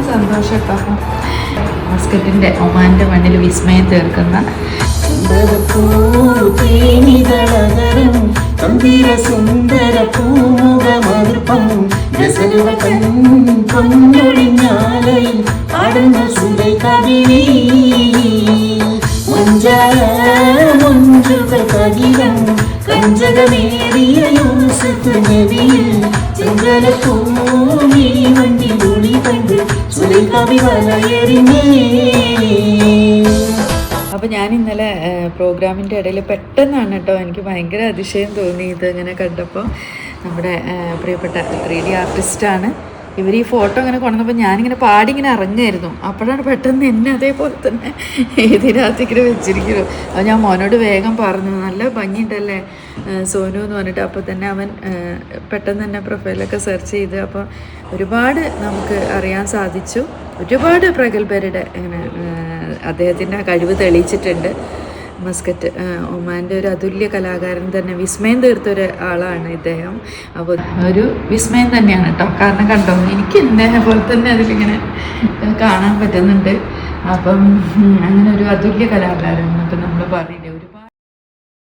സന്തോഷട്ടോ. മസ്കറ്റിന്റെ ഒമാന്റെ മണ്ണിൽ വിസ്മയം തീർക്കുന്ന സുന്ദര പൂമുഖമർപ്പം പൊന്നൊഴിഞ്ഞാലയിൽ പാടുന്ന സുന്ദര കവിനി മൊഞ്ചുകൾ കവിതം കഞ്ചകമേറിയ യൂസഫ് നബിയിൽ ചെങ്കലപ്പൂമി വണ്ടി ഒളി കണ്ട് സുന്ദര കവി വലയെറിഞ്ഞേ. അപ്പോൾ ഞാൻ ഇന്നലെ പ്രോഗ്രാമിൻ്റെ ഇടയിൽ പെട്ടെന്നാണ് കേട്ടോ എനിക്ക് ഭയങ്കര അതിശയം തോന്നി ഇത് ഇങ്ങനെ കണ്ടപ്പോൾ. നമ്മുടെ പ്രിയപ്പെട്ട 3D ആർട്ടിസ്റ്റാണ് ഇവർ ഈ ഫോട്ടോ ഇങ്ങനെ കൊണ്ടുവന്നപ്പോൾ ഞാനിങ്ങനെ പാടി ഇങ്ങനെ ഇറങ്ങായിരുന്നു. അപ്പോഴാണ് പെട്ടെന്ന് എന്നെ അതേപോലെ തന്നെ ഇതിനകത്തേക്കിങ്ങനെ വെച്ചിരിക്കുന്നു. അപ്പോൾ ഞാൻ മോനോട് വേഗം പറഞ്ഞു, നല്ല ഭംഗിയുണ്ടല്ലേ സോനു എന്ന് പറഞ്ഞിട്ട്. അപ്പോൾ തന്നെ അവൻ പെട്ടെന്ന് തന്നെ പ്രൊഫൈലൊക്കെ സെർച്ച് ചെയ്ത് അപ്പോൾ ഒരുപാട് നമുക്ക് അറിയാൻ സാധിച്ചു. ഒരുപാട് പ്രഗത്ഭരുടെ ഇങ്ങനെ അദ്ദേഹത്തിൻ്റെ കഴിവ് തെളിയിച്ചിട്ടുണ്ട്. മസ്കറ്റ് ഒമാൻ്റെ ഒരു അതുല്യ കലാകാരൻ തന്നെ, വിസ്മയം തീർത്തൊരു ആളാണ് ഇദ്ദേഹം. അപ്പോൾ ഒരു വിസ്മയം തന്നെയാണ് കേട്ടോ. കാരണം കണ്ടോ, എനിക്ക് ഇദ്ദേഹം പോലെ തന്നെ അതിലിങ്ങനെ കാണാൻ പറ്റുന്നുണ്ട്. അപ്പം അങ്ങനെ ഒരു അതുല്യ കലാകാരൻ എന്നൊക്കെ നമ്മൾ പറയും.